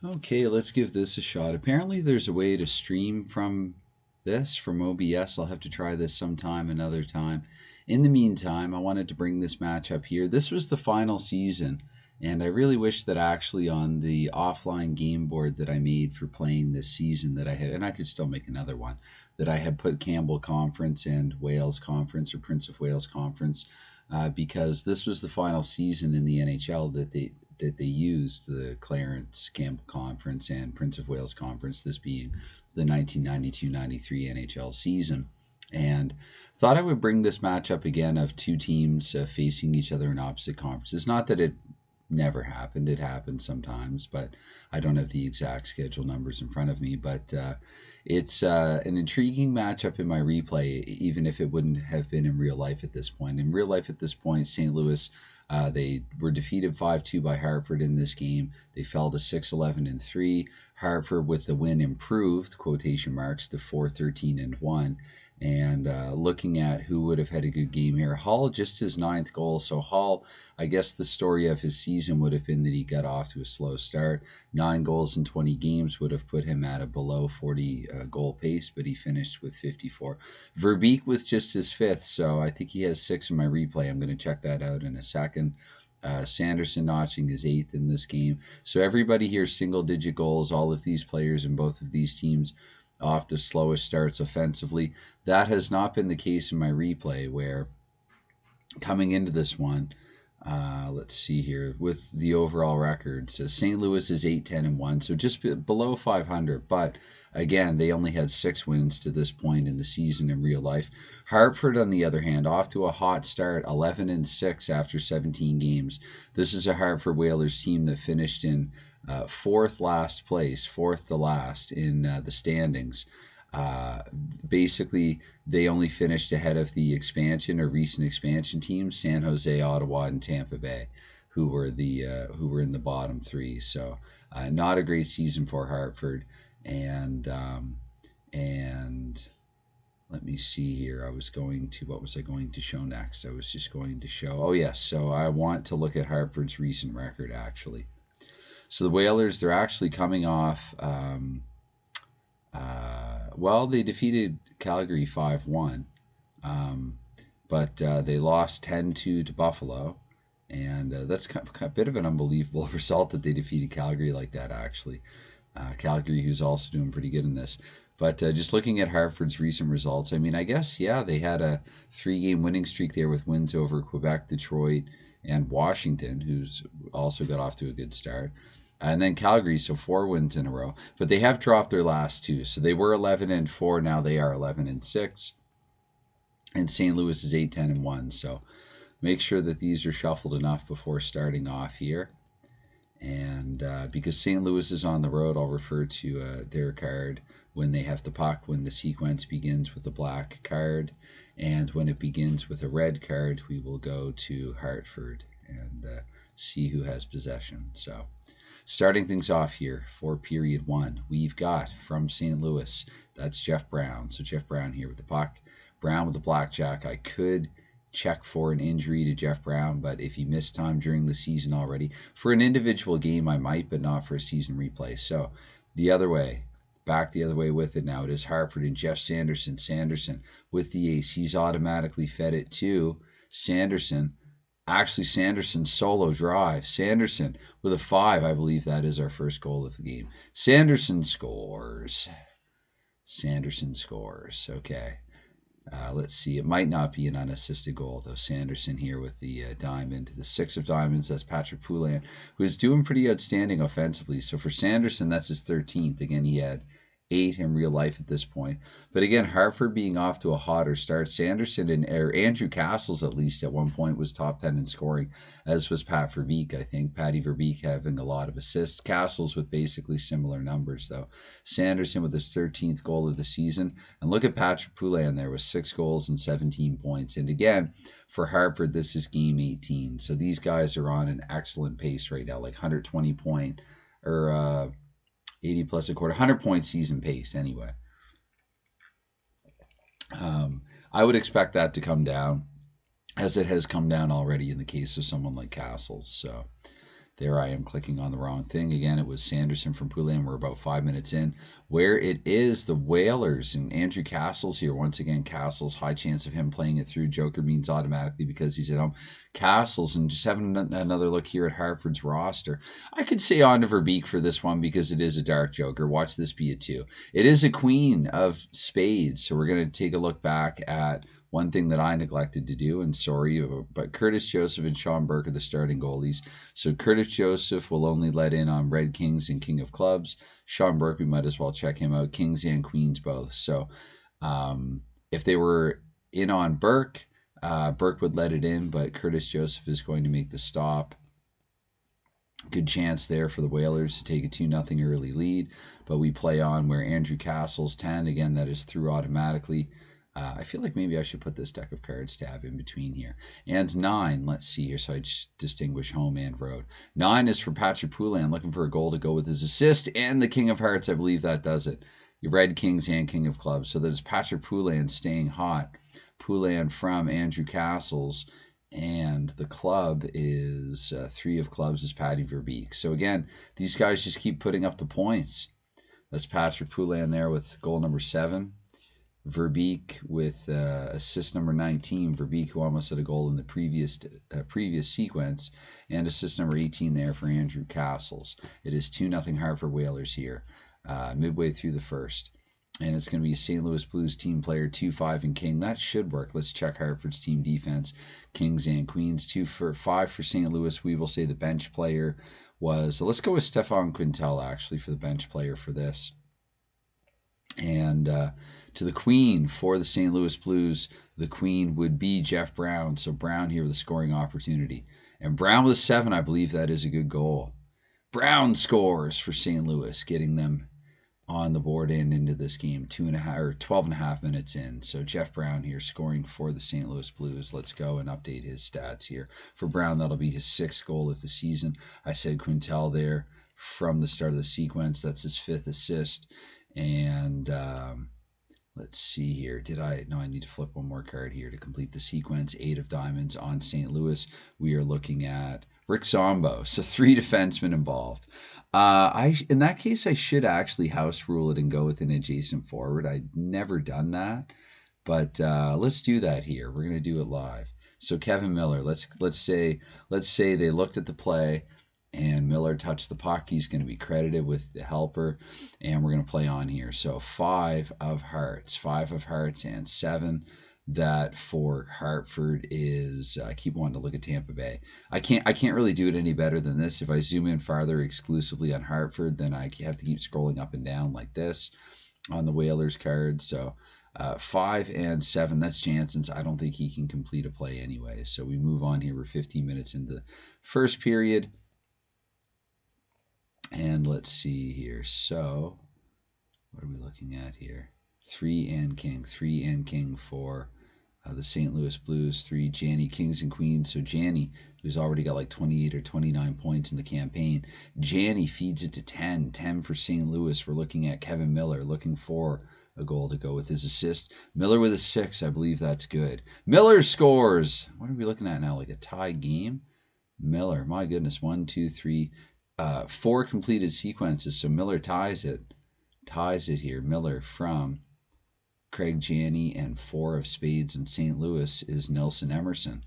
Okay, let's give this a shot. Apparently, there's a way to stream from OBS. I'll have to try this sometime, another time. In the meantime, I wanted to bring this match up here. This was the final season, and I really wish that actually on the offline game board that I made for playing this season that I had, and I could still make another one, that I had put Campbell Conference and Wales Conference or Prince of Wales Conference, because this was the final season in the NHL that they used the Clarence Campbell Conference and Prince of Wales Conference, this being the 1992-93 NHL season. And thought I would bring this matchup again of two teams facing each other in opposite conferences. Not that it never happened. It happened sometimes, but I don't have the exact schedule numbers in front of me. But it's an intriguing matchup in my replay, even if it wouldn't have been in real life at this point. In real life at this point, St. Louis, they were defeated 5-2 by Hartford in this game. They fell to 6-11-3. Hartford, with the win, improved, quotation marks, to 4-13-1. And looking at who would have had a good game here, Hall, just his ninth goal. So Hall, I guess the story of his season would have been that he got off to a slow start. 9 goals in 20 games would have put him at a below 40 goal pace, but he finished with 54. Verbeek was just his fifth, so I think he has 6 in my replay. I'm going to check that out in a second. Sanderson notching his 8th in this game. So everybody here single-digit goals, all of these players in both of these teams off the slowest starts offensively. That has not been the case in my replay, where coming into this one, let's see here, with the overall records, St. Louis is 8-10-1, so just below 500, but again, they only had 6 wins to this point in the season in real life. Hartford, on the other hand, off to a hot start, 11-6 after 17 games. This is a Hartford Whalers team that finished in fourth to last in the standings. Basically, they only finished ahead of the expansion or recent expansion teams, San Jose, Ottawa, and Tampa Bay, who were in the bottom 3. So, not a great season for Hartford. And let me see here. What was I going to show next? I was just going to show. Oh yes. So I want to look at Hartford's recent record actually. So the Whalers, they're actually coming off. They defeated Calgary 5-1, but they lost 10-2 to Buffalo, and that's a bit of an unbelievable result that they defeated Calgary like that, actually. Calgary, who's also doing pretty good in this. But just looking at Hartford's recent results, I mean, I guess, yeah, they had a 3-game winning streak there with wins over Quebec, Detroit, and Washington, who's also got off to a good start. And then Calgary, so 4 wins in a row. But they have dropped their last 2. So they were 11-4, now they are 11-6. And St. Louis is 8-10-1. So make sure that these are shuffled enough before starting off here. And because St. Louis is on the road, I'll refer to their card when they have the puck, when the sequence begins with a black card. And when it begins with a red card, we will go to Hartford and see who has possession. So starting things off here for period 1, we've got from St. Louis, that's Jeff Brown. So Jeff Brown here with the puck. Brown with the blackjack. I could check for an injury to Jeff Brown, but if he missed time during the season already, for an individual game I might, but not for a season replay. So the other way, back the other way with it now. It is Hartford and Jeff Sanderson. Sanderson with the ace. He's automatically fed it to Sanderson. Actually, Sanderson's solo drive. Sanderson with a 5. I believe that is our first goal of the game. Sanderson scores. Okay. Let's see. It might not be an unassisted goal, though. Sanderson here with the diamond. The 6 of diamonds, that's Patrick Poulin, who is doing pretty outstanding offensively. So for Sanderson, that's his 13th. Again, he had 8 in real life at this point. But again, Hartford being off to a hotter start. Sanderson and Andrew Castles, at least at one point, was top 10 in scoring, as was Pat Verbeek, I think. Patty Verbeek having a lot of assists. Castles with basically similar numbers, though. Sanderson with his 13th goal of the season. And look at Patrick Poulin there with 6 goals and 17 points. And again, for Hartford, this is game 18. So these guys are on an excellent pace right now, like 120 point or 80 plus a quarter, 100-point season pace anyway. I would expect that to come down, as it has come down already in the case of someone like Castles. So There I am clicking on the wrong thing again. It was Sanderson from Poulin. We're about 5 minutes in. Where it is the Whalers and Andrew Castle's here. Once again, Castle's high chance of him playing it through. Joker means automatically because he's at home. Castle's, and just having another look here at Hartford's roster. I could say on to Verbeek for this one because it is a dark Joker. Watch this be a 2. It is a queen of spades. So we're going to take a look back at one thing that I neglected to do, and sorry, but Curtis Joseph and Sean Burke are the starting goalies. So Curtis Joseph will only let in on Red Kings and King of Clubs. Sean Burke, we might as well check him out. Kings and Queens both. So if they were in on Burke, Burke would let it in, but Curtis Joseph is going to make the stop. Good chance there for the Whalers to take a 2-0 early lead, but we play on where Andrew Castle's 10. Again, that is through automatically. I feel like maybe I should put this deck of cards tab in between here. And 9, let's see here, so I just distinguish home and road. 9 is for Patrick Poulin, looking for a goal to go with his assist, and the King of Hearts, I believe that does it. Your Red Kings and King of Clubs. So there's Patrick Poulin staying hot. Poulin from Andrew Castles, and the club is 3 of Clubs is Patty Verbeek. So again, these guys just keep putting up the points. That's Patrick Poulin there with goal number 7. Verbeek with assist number 19. Verbeek, who almost had a goal in the previous sequence, and assist number 18 there for Andrew Castles. It is 2-0 Hartford Whalers here, midway through the first. And it's going to be a St. Louis Blues team player, 2-5 and King. That should work. Let's check Hartford's team defense. Kings and Queens, 2-5 for St. Louis. We will say the bench player was, so let's go with Stefan Quintel actually for the bench player for this. And to the Queen for the St. Louis Blues, the Queen would be Jeff Brown. So Brown here with a scoring opportunity. And Brown with a 7, I believe that is a good goal. Brown scores for St. Louis, getting them on the board and into this game 12.5 minutes in. So Jeff Brown here scoring for the St. Louis Blues. Let's go and update his stats here. For Brown, that'll be his 6th goal of the season. I said Quintel there from the start of the sequence. That's his 5th assist. And let's see here. I need to flip one more card here to complete the sequence. 8 of diamonds on St. Louis. We are looking at Rick Zombo. So 3 defensemen involved. In that case, I should actually house rule it and go with an adjacent forward. I'd never done that, but let's do that here. We're going to do it live. So Kevin Miller, let's say they looked at the play and Miller touched the puck. He's going to be credited with the helper, and we're going to play on here. So 5 of hearts, and 7. That for Hartford is I keep wanting to look at Tampa Bay. I can't really do it any better than this. If I zoom in farther exclusively on Hartford, then I have to keep scrolling up and down like this on the Whalers card. So 5 and 7, that's Jansen's. I don't think he can complete a play anyway. So we move on here. We're 15 minutes into the first period. And let's see here. So what are we looking at here? 3 and King for the St. Louis Blues. 3 Janney, Kings and Queens. So Janney, who's already got like 28 or 29 points in the campaign, Janney feeds it to 10 for St. Louis. We're looking at Kevin Miller looking for a goal to go with his assist. Miller with a 6, I believe that's good. Miller scores. What are we looking at now? Like a tie game? Miller, my goodness, 1, 2, 3, 4 completed sequences. So Miller ties it here. Miller from Craig Janney, and 4 of spades in St. Louis is Nelson Emerson.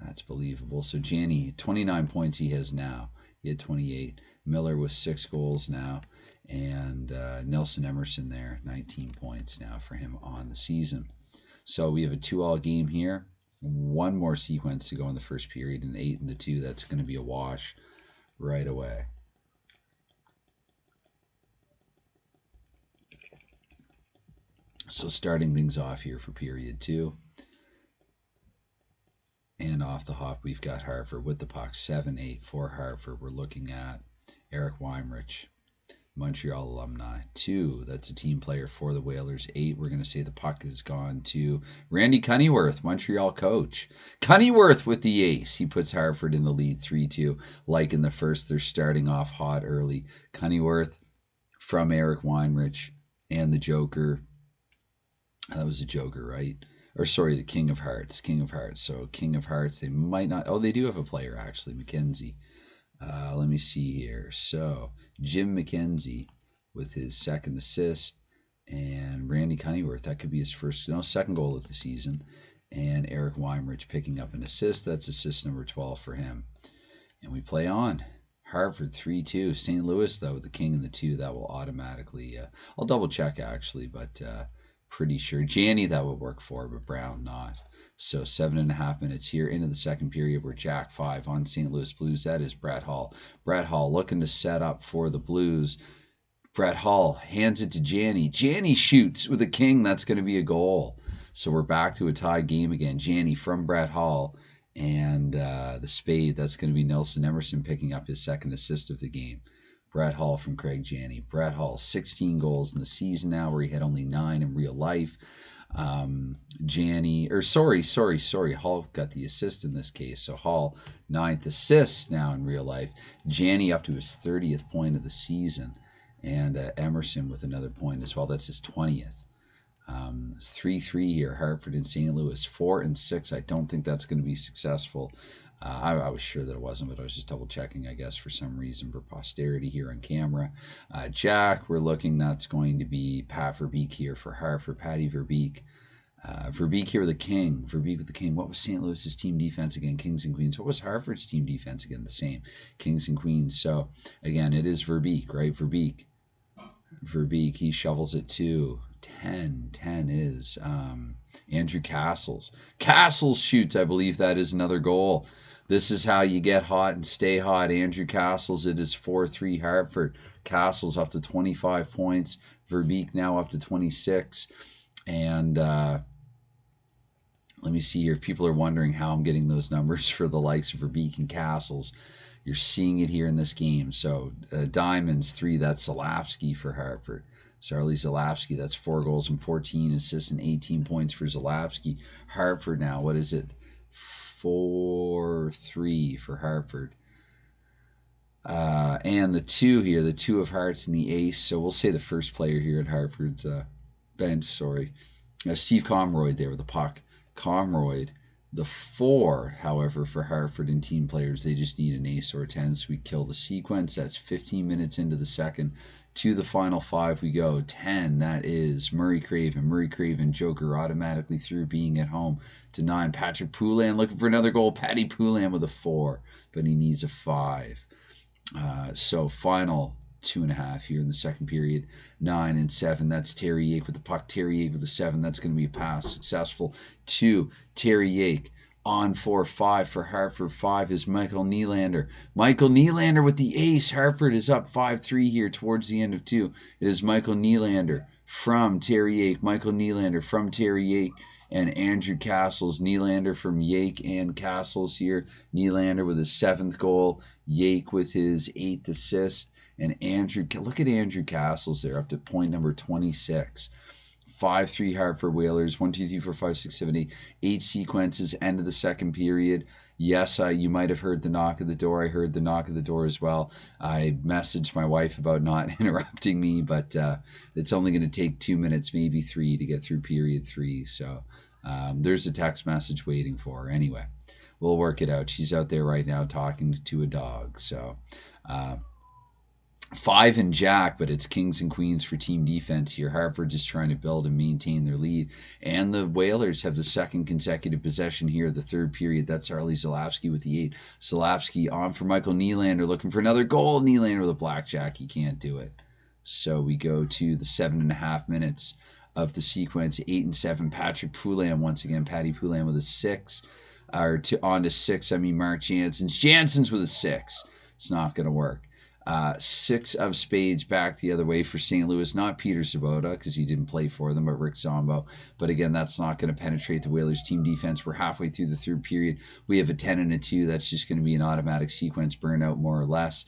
That's believable. So Janney, 29 points he has now. He had 28. Miller with 6 goals now. And Nelson Emerson there, 19 points now for him on the season. So we have a 2-all game here. One more sequence to go in the first period, and 8 and the 2. That's going to be a wash right away. So starting things off here for period 2. And off the hop, we've got Hartford with the puck, 7-8 for Hartford. We're looking at Eric Weinrich, Montreal alumni. 2, that's a team player for the Whalers. 8, we're going to say the puck has gone to Randy Cunnyworth, Montreal coach. Cunnyworth with the ace. He puts Hartford in the lead 3-2. Like in the first, they're starting off hot early. Cunnyworth from Eric Weinrich and the Joker. That was a Joker, right? Or sorry, the King of Hearts. So King of Hearts, they might not. Oh, they do have a player, actually, McKenzie. Let me see here. So Jim McKenzie with his second assist, and Randy Cunneyworth, that could be his second goal of the season, and Eric Weinrich picking up an assist. That's assist number 12 for him. And we play on. Hartford 3-2. St. Louis, though, with the king and the 2, that will automatically. I'll double check actually, but pretty sure. Janney, that would work for, but Brown not. So 7.5 minutes here into the second period. We're Jack 5 on St. Louis Blues. That is Brett Hall. Brett Hall looking to set up for the Blues. Brett Hall hands it to Janney. Janney shoots with a king. That's going to be a goal. So we're back to a tie game again. Janney from Brett Hall. And the spade, that's going to be Nelson Emerson picking up his second assist of the game. Brett Hall from Craig Janney. Brett Hall, 16 goals in the season now, where he had only 9 in real life. Hall got the assist in this case. So Hall, 9th assist now in real life. Janney up to his 30th point of the season. And Emerson with another point as well. That's his 20th. It's 3-3 here, Hartford and St. Louis. 4 and 6. I don't think that's going to be successful. I was sure that it wasn't, but I was just double checking, I guess, for some reason, for posterity here on camera. Jack, we're looking, that's going to be Pat Verbeek here for Hartford. Patty Verbeek. Verbeek here with the king. Verbeek with the king. What was St. Louis's team defense again? Kings and Queens. What was Hartford's team defense again? The same. Kings and Queens. So, again, it is Verbeek, right? Verbeek, he shovels it to 10. 10 is Andrew Castles. Castles shoots. I believe that is another goal. This is how you get hot and stay hot. Andrew Castles, it is 4-3 Hartford. Castles up to 25 points. Verbeek now up to 26. And let me see here. If people are wondering how I'm getting those numbers for the likes of Verbeek and Castles, you're seeing it here in this game. So Diamonds 3, that's Zalapsky for Hartford. Sarli Zalapsky, that's 4 goals and 14 assists and 18 points for Zalapsky. Hartford now, what is it? 4-3 for Hartford. And the 2 here, the 2 of hearts and the ace. So we'll say the first player here at Hartford's bench, Steve Comroyd there with the puck. Comroyd. The 4, however, for Hartford and team players, they just need an ace or a 10, so we kill the sequence. That's 15 minutes into the second. To the final 5 we go. 10, that is Murray Craven. Murray Craven, Joker automatically through, being at home. To 9, Patrick Poulin looking for another goal. Patty Poulin with a 4, but he needs a 5. So final 2.5 here in the second period. 9 and 7, that's Terry Yake with the puck. Terry Yake with the 7, that's going to be a pass. Successful. 2, Terry Yake. On 4-5 for Hartford. 5 is Michael Nylander. Michael Nylander with the ace. Hartford is up 5-3 here towards the end of 2. It is Michael Nylander from Terry Yake. Michael Nylander from Terry Yake and Andrew Castles. Nylander from Yake and Castles here. Nylander with his 7th goal. Yake with his 8th assist. And Andrew, look at Andrew Castles there, up to point number 26. 5-3 Hartford Whalers. 1, 2, 3, 4, 5, 6, 7, 8. 8 sequences. End of the second period. Yes, you might have heard the knock at the door. I heard the knock at the door as well. I messaged my wife about not interrupting me, but it's only going to take 2 minutes, maybe 3, to get through period 3. So there's a text message waiting for her. Anyway, we'll work it out. She's out there right now talking to a dog. So 5 and Jack, but it's Kings and Queens for team defense here. Hartford just trying to build and maintain their lead. And the Whalers have the second consecutive possession here, the third period. That's Sarli Zalapsky with the 8. Zalapsky on for Michael Nylander, looking for another goal. Nylander with a blackjack. He can't do it. So we go to the 7.5 minutes of the sequence. 8 and 7. Patrick Poulin once again. Patty Poulin with a 6. On to 6, Mark Jansen's. Jansen's with a 6. It's not going to work. 6 of spades back the other way for St. Louis. Not Peter Sabota, because he didn't play for them, but Rick Zombo. But again, that's not going to penetrate the Whalers' team defense. We're halfway through the third period. We have a 10 and a 2. That's just going to be an automatic sequence burnout, more or less.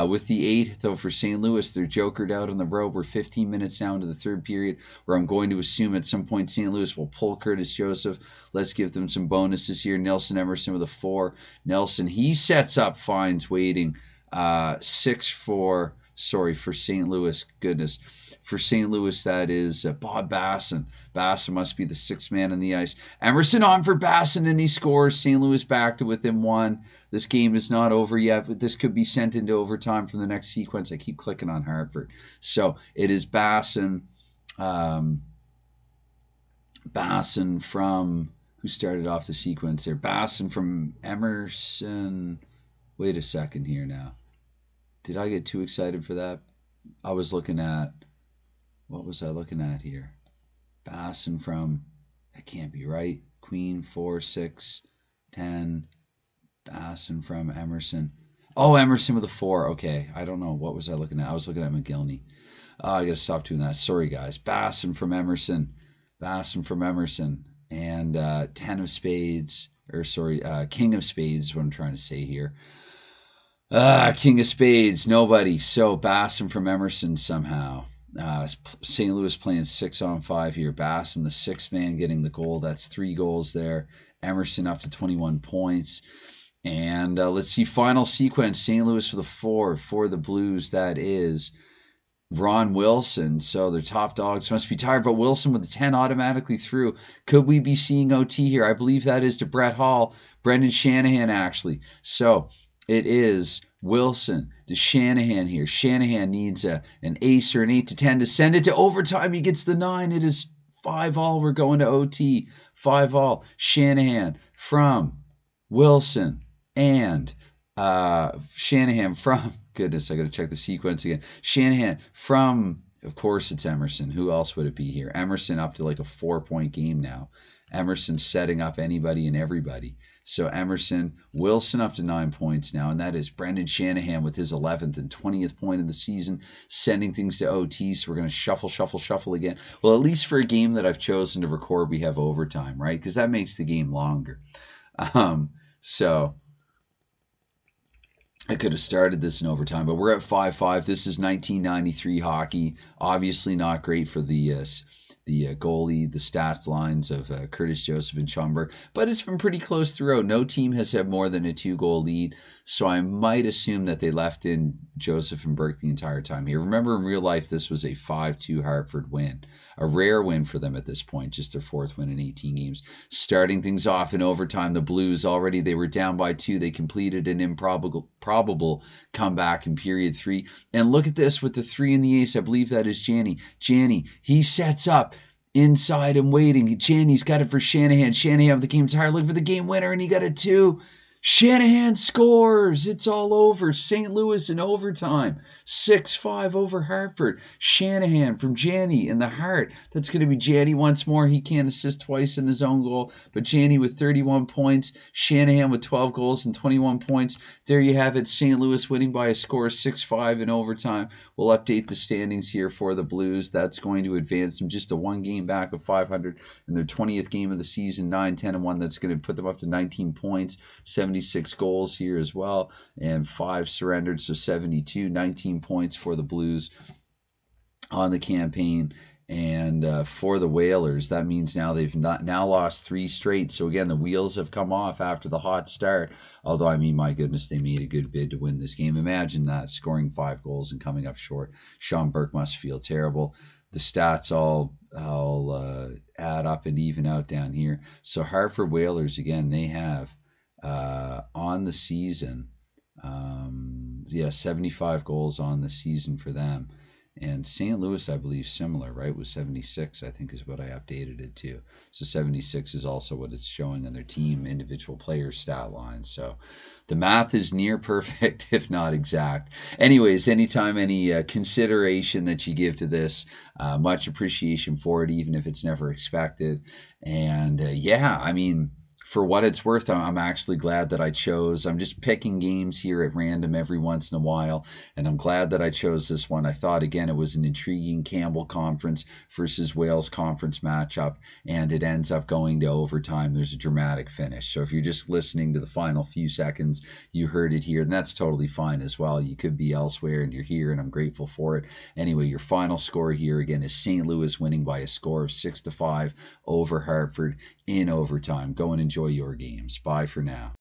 With the 8, though, for St. Louis, they're jokered out on the road. We're 15 minutes down to the third period, where I'm going to assume at some point St. Louis will pull Curtis Joseph. Let's give them some bonuses here. Nelson Emerson with a 4. Nelson, he sets up, finds waiting. 6 for Sorry, for St. Louis. Goodness. For St. Louis, that is Bob Basson. Basson must be the sixth man on the ice. Emerson on for Basson, and he scores. St. Louis back to within one. This game is not over yet, but this could be sent into overtime from the next sequence. I keep clicking on Hartford. So it is Basson. Basson from, who started off the sequence there? Basson from Emerson. Wait a second here now. Did I get too excited for that? I was looking at, what was I looking at here? Basson from, that can't be right. Queen, 4, 6, 10. Basson from Emerson. Oh, Emerson with a 4. Okay, I don't know. What was I looking at? I was looking at McGillney. I got to stop doing that. Sorry, guys. Basson from Emerson. Basson from Emerson. And 10 of spades. Or, sorry, King of spades is what I'm trying to say here. King of spades. Nobody. So, Basson from Emerson somehow. St. Louis playing 6-on-5 here. Basson, the sixth man, getting the goal. That's 3 goals there. Emerson up to 21 points. And let's see, final sequence. St. Louis with a 4 for the Blues. That is Ron Wilson. So their top dogs must be tired, but Wilson with a 10 automatically through. Could we be seeing OT here? I believe that is to Brett Hall. Brendan Shanahan, actually. So it is Wilson to Shanahan here. Shanahan needs an ace or an 8-10 to send it to overtime. He gets the 9. It is 5-all. We're going to OT. 5-all. Shanahan from Wilson and Shanahan from, goodness, I got to check the sequence again. Shanahan from, of course it's Emerson. Who else would it be here? Emerson up to like a 4-point game now. Emerson setting up anybody and everybody. So Emerson, Wilson up to 9 points now, and that is Brendan Shanahan with his 11th and 20th point of the season, sending things to OT. So we're going to shuffle again. Well, at least for a game that I've chosen to record, we have overtime, right? Because that makes the game longer. So I could have started this in overtime, but we're at 5-5. This is 1993 hockey. Obviously not great for the goalie, the stats lines of Curtis Joseph and Schomburg, but it's been pretty close throughout. No team has had more than a 2-goal lead, so I might assume that they left in Joseph and Burke the entire time here. Remember, in real life, this was a 5-2 Hartford win, a rare win for them at this point, just their 4th win in 18 games. Starting things off in overtime, the Blues already, they were down by 2. They completed an improbable comeback in period 3. And look at this with the 3 in the ace. I believe that is Janney. Janney, he sets up inside and waiting. Janney's got it for Shanahan. Shanahan with the game tired, looking for the game winner, and he got a 2. Shanahan scores. It's all over. St. Louis in overtime. 6-5 over Hartford. Shanahan from Janney in the heart. That's going to be Janney once more. He can't assist twice in his own goal, but Janney with 31 points. Shanahan with 12 goals and 21 points. There you have it. St. Louis winning by a score of 6-5 in overtime. We'll update the standings here for the Blues. That's going to advance them just a 1 game back of 500 in their 20th game of the season, 9-10-1. That's going to put them up to 19 points, 76 goals here as well, and 5 surrendered, so 72, 19 points for the Blues on the campaign. And for the Whalers, that means now they've now lost 3 straight. So again, the wheels have come off after the hot start. Although, I mean, my goodness, they made a good bid to win this game. Imagine that, scoring 5 goals and coming up short. Sean Burke must feel terrible. The stats all add up and even out down here. So Hartford Whalers, again, they have on the season, 75 goals on the season for them. And St. Louis, I believe, similar, right? Was 76, I think, is what I updated it to. So 76 is also what it's showing on their team individual player stat line. So the math is near perfect, if not exact. Anyways, anytime any consideration that you give to this, much appreciation for it, even if it's never expected. And I mean, for what it's worth, I'm actually glad that I chose. I'm just picking games here at random every once in a while, and I'm glad that I chose this one. I thought, again, it was an intriguing Campbell Conference versus Wales Conference matchup, and it ends up going to overtime. There's a dramatic finish. So if you're just listening to the final few seconds, you heard it here, and that's totally fine as well. You could be elsewhere, and you're here, and I'm grateful for it. Anyway, your final score here, again, is St. Louis winning by a score of 6-5 over Hartford in overtime. Go and enjoy your games. Bye for now.